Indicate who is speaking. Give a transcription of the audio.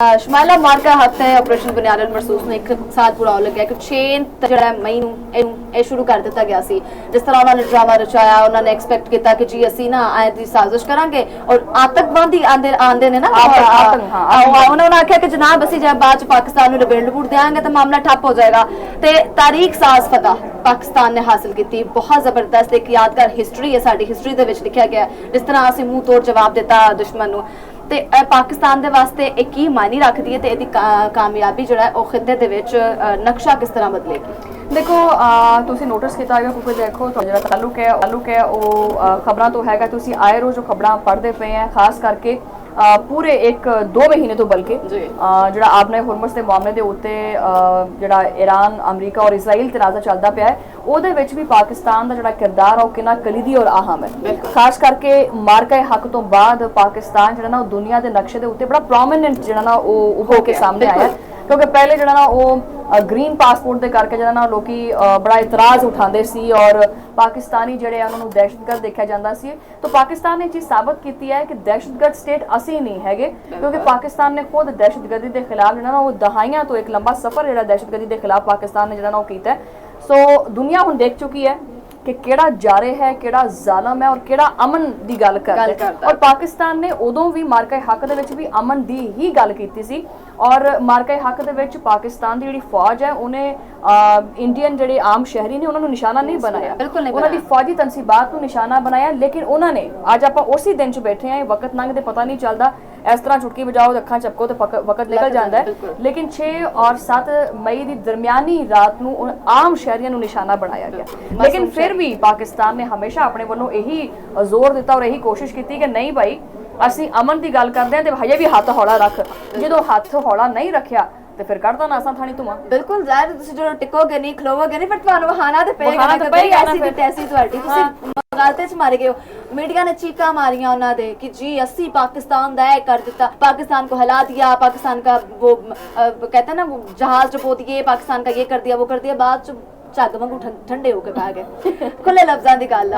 Speaker 1: ਸ਼ਮਾਲਾ ਮਾਰਕਾ ਹੱਥ ਹੈ ਆਪਰੇਸ਼ਨ ਬੁਨਿਆਦਨ ਮਹਿਸੂਸ ਨੂੰ 1 ਸਾਲ ਪੂਰਾ ਹੋ ਲੱਗਿਆ ਕਿ 6 ਜਿਹੜਾ ਮਈ ਨੂੰ ਇਹ ਸ਼ੁਰੂ ਕਰ ਦਿੱਤਾ ਗਿਆ ਸੀ। ਜਿਸ ਤਰ੍ਹਾਂ ਉਹਨਾਂ ਨੇ ਡਰਾਮਾ ਰਚਾਇਆ, ਉਹਨਾਂ ਨੇ ਐਕਸਪੈਕਟ ਕੀਤਾ ਕਿ ਜੀ ਅਸੀਂ ਨਾ ਆਏ ਦੀ ਸਾਜ਼ਿਸ਼ ਕਰਾਂਗੇ ਔਰ ਆਤੰਕਵਾਦੀ ਆਂਦੇ ਨੇ ਨਾ ਉਹਨਾਂ ਨੇ ਆਖਿਆ ਕਿ ਜਨਾਬ ਅਸੀਂ ਜੇ ਬਾਅਦ ਚ ਪਾਕਿਸਤਾਨ ਨੂੰ ਰਿਬੇਟ ਲਪੂਟ ਦੇਾਂਗੇ ਤਾਂ ਮਾਮਲਾ ਠੱਪ ਹੋ ਜਾਏਗਾ। ਤੇ ਤਾਰੀਖ ਸਾਜ਼ ਫਤਹ ਪਾਕਿਸਤਾਨ ਨੇ ਹਾਸਿਲ ਕੀਤੀ। ਬਹੁਤ ਜ਼ਬਰਦਸਤ ਇੱਕ ਯਾਦਗਾਰ ਹਿਸਟਰੀ ਹੈ, ਸਾਡੀ ਹਿਸਟਰੀ ਦੇ ਵਿੱਚ ਲਿਖਿਆ ਗਿਆ ਜਿਸ ਤਰ੍ਹਾਂ ਅਸੀਂ ਮੂੰਹ ਤੋੜ ਜਵਾਬ ਦਿੱਤਾ ਦੁਸ਼ਮਣ ਨੂੰ। ਤੇ ਪਾਕਿਸਤਾਨ ਦੇ ਵਾਸਤੇ ਇਹ ਕੀ ਮਾਇਨੇ ਰੱਖਦੀ ਹੈ ਤੇ ਇਹਦੀ ਕਾਮਯਾਬੀ ਜਿਹੜਾ ਉਹ ਖਿੱਤੇ ਦੇ ਵਿੱਚ ਨਕਸ਼ਾ ਕਿਸ ਤਰ੍ਹਾਂ ਬਦਲੇਗੀ।
Speaker 2: देखो तुसी नोटिस किया होगा क्योंकि देखो जो ताल्लुक है वो खबरों तो हैगा तुसी आए रोज जो खबरां पढ़ते पे हैं खास करके पूरे 1-2 महीने तो बल्कि ਜਿਹੜਾ आपने हुरमस के मामले के उत्ते ਜਿਹੜਾ ईरान अमरीका और इसराइल तनाज़ा चलता पिया है ਉਹਦੇ ਵਿੱਚ ਵੀ ਪਾਕਿਸਤਾਨ ਦਾ ਜਿਹੜਾ ਕਿਰਦਾਰ ਉਹ ਕਿੰਨਾ ਕਲੀਦੀ ਔਰ ਅਹਿਮ ਹੈ। ਖਾਸ ਕਰਕੇ ਮਾਰਕਾ ਹੱਕ ਤੋਂ ਬਾਅਦ ਪਾਕਿਸਤਾਨ ਜਿਹੜਾ ਨਾ ਉਹ ਦੁਨੀਆ ਦੇ ਨਕਸ਼ੇ ਦੇ ਉੱਤੇ ਬੜਾ ਪ੍ਰੋਮਿਨੈਂਟ ਜਿਹੜਾ ਨਾ ਉਹ ਉੱਭਰ ਕੇ ਸਾਹਮਣੇ ਆਇਆ ਕਿਉਂਕਿ ਪਹਿਲੇ ਜਿਹੜਾ ਨਾ ਉਹ ग्रीन पासपोर्ट के करके जो ना लोग बड़ा इतराज़ उठाते सी और पाकिस्तानी जोड़े उन्होंने दहशतगर्द देखा जाता सी। तो पाकिस्तान ने चीज़ साबित की है कि दहशतगर्द स्टेट असी नहीं है क्योंकि पाकिस्तान ने खुद दहशतगर्दी के खिलाफ जो ना वो दहाइयां तो एक लंबा सफ़र जो दहशतगर्दी के खिलाफ पाकिस्तान ने जो ना वो किया है। सो दुनिया हुण देख चुकी है कि केड़ा जारे है केड़ा जालम है और केड़ा अमन दी गल करदा और पाकिस्तान ने उदों भी मार्का हक दे विच भी अमन दी ही गल कीती सी और मार्का हक दे विच पाकिस्तान दी जिहड़ी फौज है उन्हें इंडियन जिहड़े आम शहरी ने उन्होंने निशाना नहीं बनाया, उन्हां दी फौजी तनसीबात नूं निशाना बनाया। लेकिन उन्होंने अज आपां उसी दिन च बैठे हैं, वक्त लंघदे पता नहीं चलदा, इस तरह चुटकी बजाओ अखां झपको तो वक्त निकल जाता है। लेकिन 6 और 7 मई की दरमियानी रात नूं आम शहरियों नूं निशाना बनाया गया। लेकिन फिर भी पाकिस्तान ने हमेशा अपने वालों यही जोर दिता और यही कोशिश की कि नहीं भाई ਅਸੀਂ ਅਮਨ ਦੀ ਗੱਲ ਕਰਦੇ ਹਾਂ ਤੇ ਹਜੇ ਵੀ ਹੱਥ ਹੌਲਾ ਰੱਖ। ਜਦੋਂ ਹੱਥ ਹੌਲਾ ਨਹੀਂ ਰੱਖਿਆ ਤੇ ਫਿਰ ਕੱਢਦਾ ਨਾ ਅਸਾਂ ਥਾਣੀ ਧੂਆਂ।
Speaker 1: ਬਿਲਕੁਲ ਜ਼ਾਹਿਰ ਤੁਸੀਂ ਜਦੋਂ ਟਿਕੋਗੇ ਨਹੀਂ ਖਲੋਵੋਗੇ ਨਹੀਂ ਫਿਰ ਤੁਹਾਨੂੰ ਵਹਾਣਾ ਤੇ ਪਏਗਾ ਐਸੀ ਤੇ ਤੈਸੀ ਤੁਹਾਡੀ ਤੁਸੀਂ ਮਗਾਲਤੇ ਚ ਮਾਰੇ ਗਏ ਹੋ। मीडिया ने चीका मारिया उन्होंने कि जी अस्सी पाकिस्तान दा कर दिता, पाकिस्तान को हिला दिया, पाकिस्तान का वो कहते हैं ना वो जहाज डुबो दिए, पाकिस्तान का ये कर दिया वो कर दिया, बाद झग वांगू ठंडे होके बह गए खुले लफ्जां दी गल।